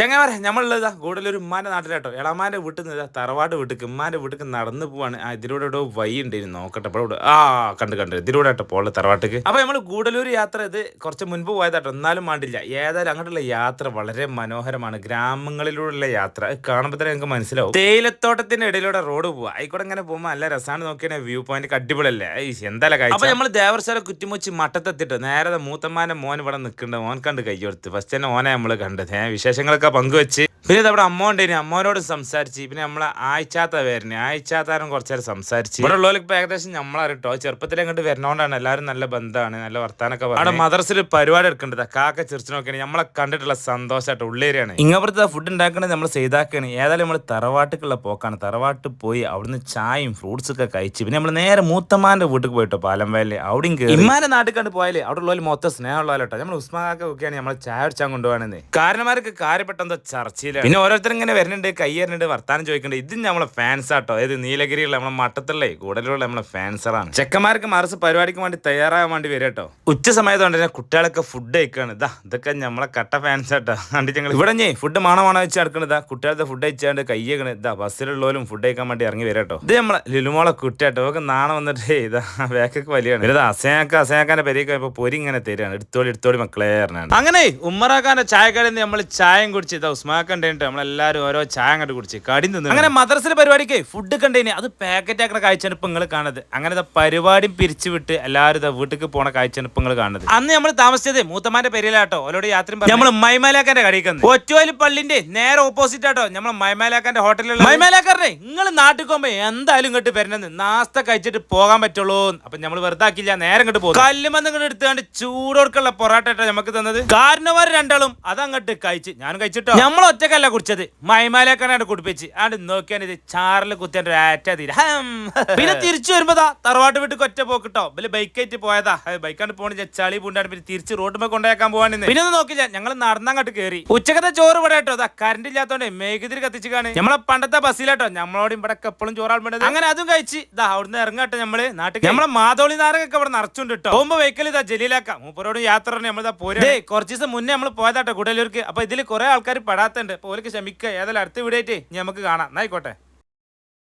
ചെങ്ങാവരെ നമ്മളുള്ളതാ കൂടുതലൊരു ഉമ്മാന്റെ നാട്ടിലാട്ടോ. എളാമാന്റെ വീട്ടിൽ നിന്ന് തറവാട് വീട്ടിക്ക് ഉമ്മാന്റെ വീട്ടിക്ക് നടന്നു പോവാണ്. ഇതിലൂടെ ഇവിടെ വഴി ഉണ്ടായിരുന്നു, നോക്കട്ടെ. ഇവിടെ കണ്ട് ഇതിലൂടെ കേട്ടോ പോലെ തറവാട്ടിക്ക്. അപ്പൊ നമ്മൾ ഗൂഡലൂർ യാത്ര ഇത് കുറച്ച് മുൻപ് പോയതാട്ടോ. എന്നാലും വേണ്ടില്ല, ഏതായാലും അങ്ങോട്ടുള്ള യാത്ര വളരെ മനോഹരമാണ്. ഗ്രാമങ്ങളിലൂടെയുള്ള യാത്ര കാണുമ്പോൾ തന്നെ നിങ്ങൾക്ക് മനസ്സിലാവും. തേയിലത്തോട്ടത്തിന്റെ ഇടയിലൂടെ റോഡ് പോവാ, ആയിക്കോട്ടെ. ഇങ്ങനെ പോകുമ്പോൾ നല്ല രസമാണ്. നോക്കിയാൽ വ്യൂ പോയിന്റ് അടിപൊളിയല്ലേ, എന്തായാലും കഴിച്ചു. അപ്പൊ നമ്മൾ ദേവർശാല കുറ്റിമുച്ച് മട്ടത്തെത്തിട്ട് നേരെ മൂത്തമ്മാന്റെ മോൻ ഇവിടെ നിൽക്കുന്നുണ്ട്. മോൻ കണ്ട് കയ്യെടുത്ത് ഫസ്റ്റ് തന്നെ ഓനെ നമ്മൾ കണ്ടത്. വിശേഷങ്ങളൊക്കെ പങ്കുവെച്ച് പിന്നെ അവിടെ അമ്മ ഉണ്ടായിരുന്നു, അമ്മോനോട് സംസാരിച്ച്. പിന്നെ നമ്മളെ ആഴ്ചാത്ത വരുന്നേ, ആഴ്ചാത്താരം കുറച്ചേരം സംസാരിച്ച്. ഇവിടെ ഉള്ളവർക്ക് ഇപ്പൊ ഏകദേശം നമ്മളറിട്ടോ ചെറുപ്പത്തിൽ അങ്ങോട്ട് വരുന്നോണ്ടാണ് എല്ലാവരും നല്ല ബന്ധമാണ്, നല്ല വർത്താനൊക്കെ. അവിടെ മദ്രസിൽ പരിപാടി എടുക്കേണ്ടത് കാക്ക ചിരിച്ചു നോക്കിയാണ് നമ്മളെ കണ്ടിട്ടുള്ള സന്തോഷമായിട്ട് ഉള്ളേരിയാണ്. ഇങ്ങപ്പുറത്തെ ഫുഡ് ഉണ്ടാക്കുന്നത് നമ്മൾ ചെയ്താക്കാണ്. ഏതായാലും നമ്മൾ തറവാട്ടിക്കുള്ള പോക്കാണ്. തറവാട്ടിൽ പോയി അവിടുന്ന് ചായയും ഫ്രൂട്ട്സ് ഒക്കെ കഴിച്ച് പിന്നെ നമ്മൾ നേരെ മൂത്തമ്മാന്റെ വീട്ടിൽ പോയിട്ടോ, പാലം വയലിൽ. അവിടെയും കയറി ഇമ്മാന്റെ നാട്ടിൽ കണ്ട് പോയാലേ അവിടെ ഉള്ളവർ മൊത്തം സ്നേഹമുള്ളവരട്ടോ. നമ്മൾ ഉസ്മാനൊക്കെ ഒക്കെയാണ് നമ്മളെ ചായ അടിച്ചാൽ കൊണ്ടുപോകണമെന്ന്. കാരണന്മാർക്ക് കാര്യപ്പെട്ടെന്തോ ചർച്ചയില്ല. പിന്നെ ഓരോരുത്തർ ഇങ്ങനെ വരുന്നുണ്ട്, കൈ വരുന്നുണ്ട്, വർത്താനം ചോദിക്കുന്നുണ്ട്. ഇത് നമ്മളെ ഫാൻസ് ആട്ടോ. ഏത് നീലഗിരിയുള്ള നമ്മളെ മട്ടത്തുള്ള കൂടുതലുള്ള നമ്മളെ ഫാൻസറാണ്. ചെക്കന്മാർക്ക് മറിച്ച് പരിപാടിക്ക് വേണ്ടി തയ്യാറാകാൻ വേണ്ടി വരും കേട്ടോ. ഉച്ച സമയത്തുകൊണ്ട് തന്നെ കുട്ടികളൊക്കെ ഫുഡ് കഴിക്കാണ്. ഇതൊക്കെ നമ്മളെ കട്ട ഫാൻസ് ആട്ടോ. കണ്ടിട്ട് ഞങ്ങൾ ഇവിടെ ഫുഡ് മാണോ വെച്ച് നടക്കുന്നത്. കുട്ടികളുടെ ഫുഡ് കഴിച്ചാണ്ട് കയ്യേക്കണ്. ബസ്സിലുള്ളവരും ഫുഡ് കഴിക്കാൻ വേണ്ടി ഇറങ്ങി വരും കേട്ടോ. ഇത് നമ്മളെ ലുലുമോളെ കുട്ടിയാട്ടോ. ഒക്കെ നാണം വന്നിട്ട് വേക്കൊക്കെ വലിയാണ്. ഇത് അസയാക്കാന്റെ പെരയൊക്കെ ഇപ്പൊ പൊരി ഇങ്ങനെ തരികയാണ്. എടുത്തോളി മക്കളെ പറഞ്ഞാണ്. അങ്ങനെ ഉമ്മറാക്കാന്റെ ചായക്കടയിൽ നിന്ന് നമ്മൾ ചായയും കുടിച്ച് ഉസ്മാക്കണ്ടേട്ട് നമ്മളെല്ലാരും ഓരോ ചായ അങ്ങോട്ട് കുടിച്ച് കടി നിന്ന്. അങ്ങനെ മദ്രസിലെ പരിപാടിക്ക് ഫുഡ് കണ്ടേന് അത് പാക്കറ്റ് ആക്കുന്ന കാഴ്ചയാണ് ഇപ്പൊ നിങ്ങൾ കാണുന്നത്. അങ്ങനെ പരിപാടിയും പിരിച്ചുവിട്ട് എല്ലാവരും വീട്ടിലേക്ക് പോണ കാഴ്ചയാണ് ഇപ്പൊ നിങ്ങൾ കാണുന്നത്. അന്ന് നമ്മൾ താമസിച്ചത് മൂത്തമാന്റെ പെരിയിലാട്ടോ. ഓരോട് യാത്രയും നമ്മൾ മൈമേലാക്കാന്റെ കടിക്കുന്നത് ഒറ്റോലി പള്ളിന്റെ നേരെ ഓപ്പോസിറ്റ് ആട്ടോ. നമ്മൾ മൈമേലാക്കാന്റെ ഹോട്ടലിൽ മൈമേലാക്കാരനെ നിങ്ങൾ നാട്ടിൽ പോകുമ്പോ എന്തായാലും ഇങ്ങോട്ട് വരണമെന്ന് നാസ്ത കഴിച്ചിട്ട് പോകാൻ പറ്റുള്ളൂ. അപ്പൊ നമ്മൾ വെറുതെ ആക്കില്ല, നേരെ ഇങ്ങോട്ട് പോകും. കല്ലുമന്ന് ഇങ്ങോട്ട് എടുത്തുകൊണ്ട് ചൂടോർക്കുള്ള പൊറാട്ട നമുക്ക് തന്നത്. കാരണവർ രണ്ടാളും അതങ്ങോട്ട് കഴിച്ച് ഞാനും കഴിച്ചിട്ടോ. നമ്മൾ ഒറ്റക്കല്ല കുടിച്ചത്, മൈമാലേക്കാണ് കുടിപ്പിച്ച്. ആണ്ട് നോക്കിയാൽ ഇത് ചാറിൽ കുത്തിയാൻ ഒരു ആറ്റ തീര. പിന്നെ തിരിച്ചു വരുമ്പോതാ തറവാട്ട് വീട്ടിൽ ഒറ്റ പോക്കിട്ടോ. ബൈക്കായിട്ട് പോയതാ. ബൈക്കാണ്ട് പോണ ചളി പൂണ്ടാണ്. പിന്നെ തിരിച്ച് റോഡുമ്പോ കൊണ്ടുപോയാക്കാൻ പോകാൻ പിന്നെ ഒന്നും നോക്കില്ല, ഞങ്ങൾ നടന്നങ്ങോട്ട് കയറി. ഉച്ചക്കത്തെ ചോറ് ഇവിടെ കേട്ടോ. കറണ്ട് ഇല്ലാത്തോണ്ട് മെഴുകുതിരി കത്തിച്ച് കാണി. നമ്മളെ പണ്ടത്തെ ബസ്സിലാട്ടോ. നമ്മളോട് ഇവിടെ എപ്പോഴും ചോറാൻ വേണ്ടത്. അങ്ങനെ അതും കഴിച്ച് അവിടുന്ന് ഇറങ്ങാട്ടോ. നമ്മള് നാട്ടിൽ നമ്മളെ മാതോളി നാരൊക്കെ ഇവിടെ നിറച്ചുണ്ട് കേട്ടോ. പോകുമ്പോ വെഹിക്കൽ ജലീലാക്കാം. മൂപ്പരോട് യാത്ര നമ്മളിതാ പോരെ. കുറച്ച് ദിവസം മുന്നേ നമ്മൾ പോയതാട്ടോ ഗുഡലൂർക്ക്. അപ്പൊ ഇതിൽ കുറെ ആൾക്കാർ പെടാത്തുണ്ട്. ഓർക്ക് ക്ഷമിക്കുക. ഏതായാലും അടുത്ത വീഡിയോ ആയിട്ട് നമുക്ക് കാണാം. എന്നായിക്കോട്ടെ.